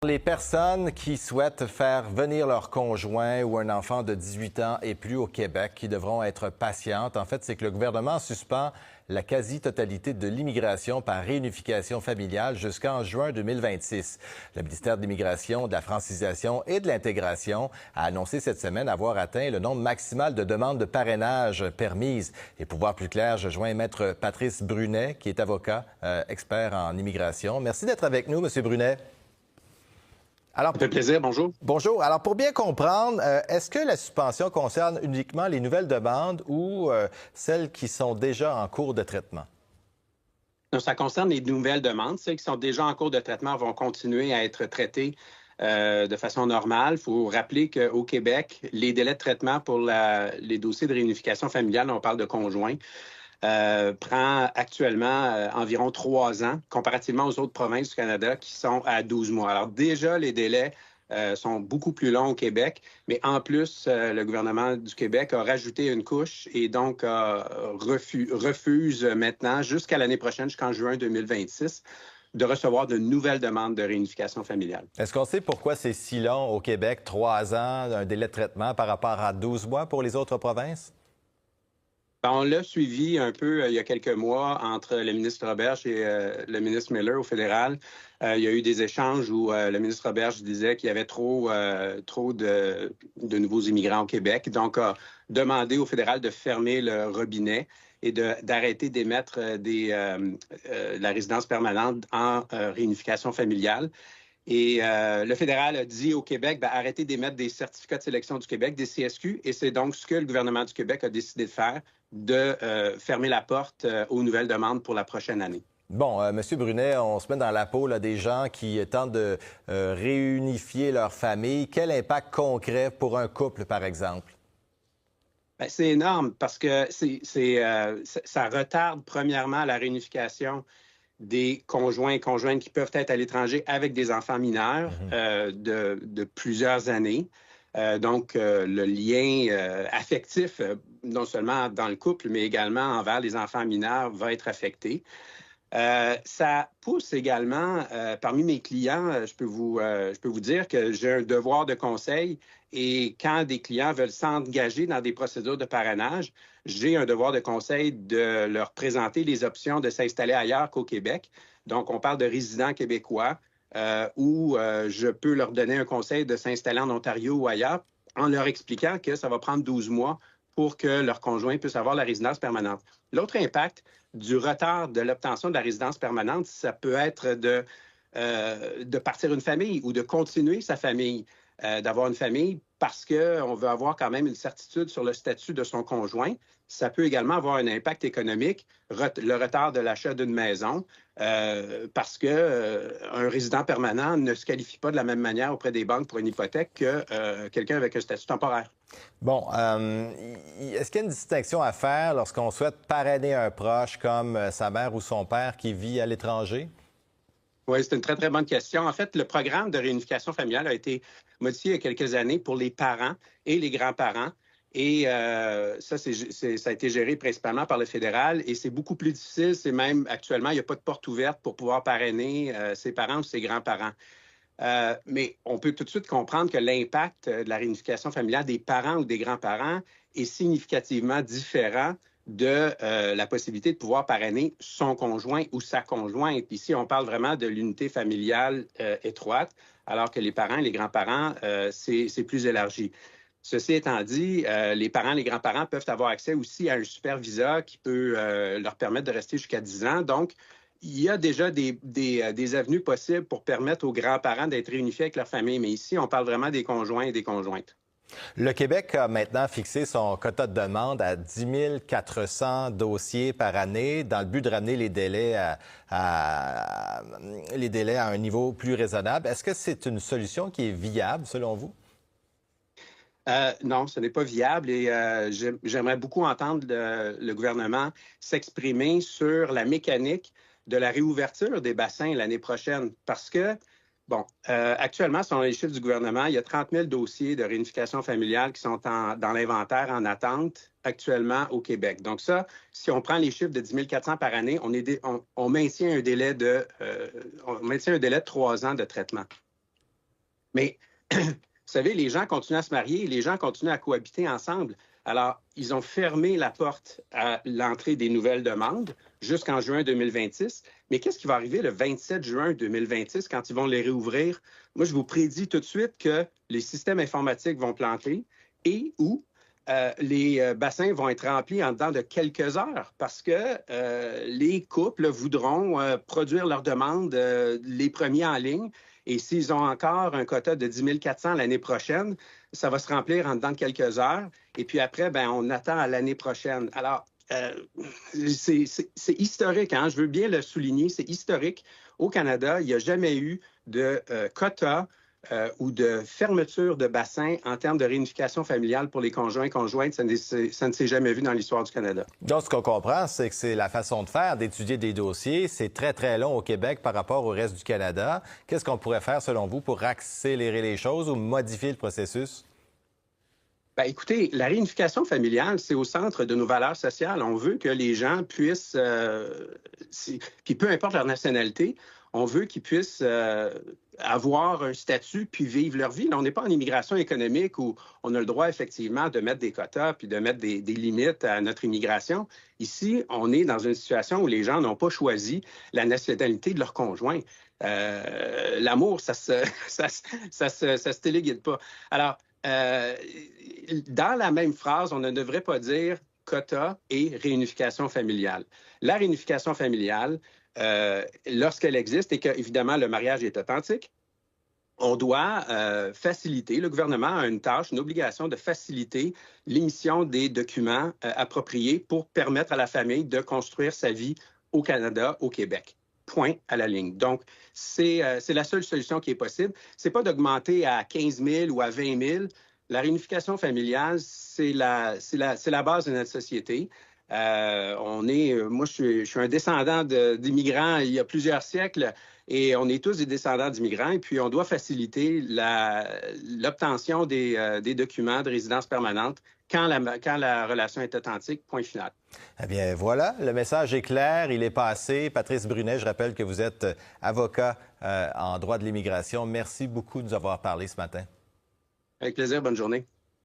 Les personnes qui souhaitent faire venir leur conjoint ou un enfant de 18 ans et plus au Québec qui devront être patientes, en fait, c'est que le gouvernement suspend la quasi-totalité de l'immigration par réunification familiale jusqu'en juin 2026. Le ministère de l'Immigration, de la Francisation et de l'Intégration a annoncé cette semaine avoir atteint le nombre maximal de demandes de parrainage permises. Et pour voir plus clair, je joins Maître Patrice Brunet, qui est avocat, expert en immigration. Merci d'être avec nous, Monsieur Brunet. Alors, ça fait plaisir, bonjour. Bonjour. Alors, pour bien comprendre, est-ce que la suspension concerne uniquement les nouvelles demandes ou celles qui sont déjà en cours de traitement? Non, ça concerne les nouvelles demandes. Celles qui sont déjà en cours de traitement vont continuer à être traitées de façon normale. Il faut rappeler qu'au Québec, les délais de traitement pour les dossiers de réunification familiale, on parle de conjoints, prend actuellement environ 3 ans, comparativement aux autres provinces du Canada qui sont à 12 mois. Alors déjà, les délais sont beaucoup plus longs au Québec, mais en plus, le gouvernement du Québec a rajouté une couche et donc refuse maintenant, jusqu'à l'année prochaine, jusqu'en juin 2026, de recevoir de nouvelles demandes de réunification familiale. Est-ce qu'on sait pourquoi c'est si long au Québec, 3 ans, un délai de traitement par rapport à 12 mois pour les autres provinces? On l'a suivi un peu il y a quelques mois entre le ministre Roberge et le ministre Miller au fédéral. Il y a eu des échanges où le ministre Roberge disait qu'il y avait trop de nouveaux immigrants au Québec. Donc, a demandé au fédéral de fermer le robinet et d'arrêter d'émettre la résidence permanente en réunification familiale. Et le fédéral a dit au Québec, arrêtez d'émettre des certificats de sélection du Québec, des CSQ, et c'est donc ce que le gouvernement du Québec a décidé de faire, de fermer la porte aux nouvelles demandes pour la prochaine année. Bon, M. Brunet, on se met dans la peau là, des gens qui tentent de réunifier leur famille. Quel impact concret pour un couple, par exemple? Bien, c'est énorme parce que ça retarde premièrement la réunification des conjoints et conjointes qui peuvent être à l'étranger avec des enfants mineurs de plusieurs années. Donc, le lien affectif, non seulement dans le couple, mais également envers les enfants mineurs, va être affecté. Ça pousse également, parmi mes clients, je peux vous dire que j'ai un devoir de conseil et quand des clients veulent s'engager dans des procédures de parrainage, j'ai un devoir de conseil de leur présenter les options de s'installer ailleurs qu'au Québec. Donc, on parle de résidents québécois où je peux leur donner un conseil de s'installer en Ontario ou ailleurs en leur expliquant que ça va prendre 12 mois pour que leur conjoint puisse avoir la résidence permanente. L'autre impact du retard de l'obtention de la résidence permanente, ça peut être de partir une famille ou de continuer sa famille, d'avoir une famille parce qu'on veut avoir quand même une certitude sur le statut de son conjoint. Ça peut également avoir un impact économique, le retard de l'achat d'une maison, parce qu'un résident permanent ne se qualifie pas de la même manière auprès des banques pour une hypothèque que quelqu'un avec un statut temporaire. Bon, est-ce qu'il y a une distinction à faire lorsqu'on souhaite parrainer un proche comme sa mère ou son père qui vit à l'étranger? Oui, c'est une très, très bonne question. En fait, le programme de réunification familiale a été modifié il y a quelques années pour les parents et les grands-parents. Et ça a été géré principalement par le fédéral et c'est beaucoup plus difficile. C'est même actuellement, il n'y a pas de porte ouverte pour pouvoir parrainer ses parents ou ses grands-parents. Mais on peut tout de suite comprendre que l'impact de la réunification familiale des parents ou des grands-parents est significativement différent de la possibilité de pouvoir parrainer son conjoint ou sa conjointe. Ici, on parle vraiment de l'unité familiale étroite, alors que les parents et les grands-parents, c'est plus élargi. Ceci étant dit, les parents et les grands-parents peuvent avoir accès aussi à un super visa qui peut leur permettre de rester jusqu'à 10 ans. Donc, il y a déjà des avenues possibles pour permettre aux grands-parents d'être réunifiés avec leur famille. Mais ici, on parle vraiment des conjoints et des conjointes. Le Québec a maintenant fixé son quota de demande à 10 400 dossiers par année dans le but de ramener les délais à un niveau plus raisonnable. Est-ce que c'est une solution qui est viable, selon vous? Non, ce n'est pas viable et j'aimerais beaucoup entendre le gouvernement s'exprimer sur la mécanique de la réouverture des bassins l'année prochaine parce que actuellement, selon les chiffres du gouvernement, il y a 30 000 dossiers de réunification familiale qui sont dans l'inventaire en attente actuellement au Québec. Donc ça, si on prend les chiffres de 10 400 par année, on maintient un délai de 3 ans de traitement. Mais, vous savez, les gens continuent à se marier, les gens continuent à cohabiter ensemble. Alors, ils ont fermé la porte à l'entrée des nouvelles demandes jusqu'en juin 2026. Mais qu'est-ce qui va arriver le 27 juin 2026 quand ils vont les réouvrir? Moi, je vous prédis tout de suite que les systèmes informatiques vont planter et ou les bassins vont être remplis en dedans de quelques heures parce que les couples voudront produire leurs demandes les premiers en ligne. Et s'ils ont encore un quota de 10 400 l'année prochaine, ça va se remplir en dedans de quelques heures. Et puis après, ben, on attend à l'année prochaine. Alors, c'est historique, hein? Je veux bien le souligner, c'est historique. Au Canada, il n'y a jamais eu de quota ou de fermeture de bassin en termes de réunification familiale pour les conjoints et conjointes. Ça ne s'est jamais vu dans l'histoire du Canada. Donc, ce qu'on comprend, c'est que c'est la façon de faire, d'étudier des dossiers. C'est très, très long au Québec par rapport au reste du Canada. Qu'est-ce qu'on pourrait faire, selon vous, pour accélérer les choses ou modifier le processus? Bien, écoutez, la réunification familiale, c'est au centre de nos valeurs sociales. On veut que les gens puissent, puis peu importe leur nationalité, on veut qu'ils puissent avoir un statut puis vivre leur vie. Là, on n'est pas en immigration économique où on a le droit effectivement de mettre des quotas puis de mettre des limites à notre immigration. Ici, on est dans une situation où les gens n'ont pas choisi la nationalité de leur conjoint. L'amour, ça se téléguide pas. Alors, dans la même phrase, on ne devrait pas dire quota et réunification familiale. La réunification familiale, lorsqu'elle existe et que, évidemment, le mariage est authentique, on doit faciliter, le gouvernement a une tâche, une obligation de faciliter l'émission des documents appropriés pour permettre à la famille de construire sa vie au Canada, au Québec. Point à la ligne. Donc, c'est la seule solution qui est possible. Ce n'est pas d'augmenter à 15 000 ou à 20 000. La réunification familiale, c'est la base de notre société. Moi, je suis un descendant d'immigrants il y a plusieurs siècles et on est tous des descendants d'immigrants et puis on doit faciliter l'obtention des documents de résidence permanente quand la relation est authentique, point final. Eh bien, voilà, le message est clair, il est passé. Patrice Brunet, je rappelle que vous êtes avocat en droit de l'immigration. Merci beaucoup de nous avoir parlé ce matin. Avec plaisir, bonne journée.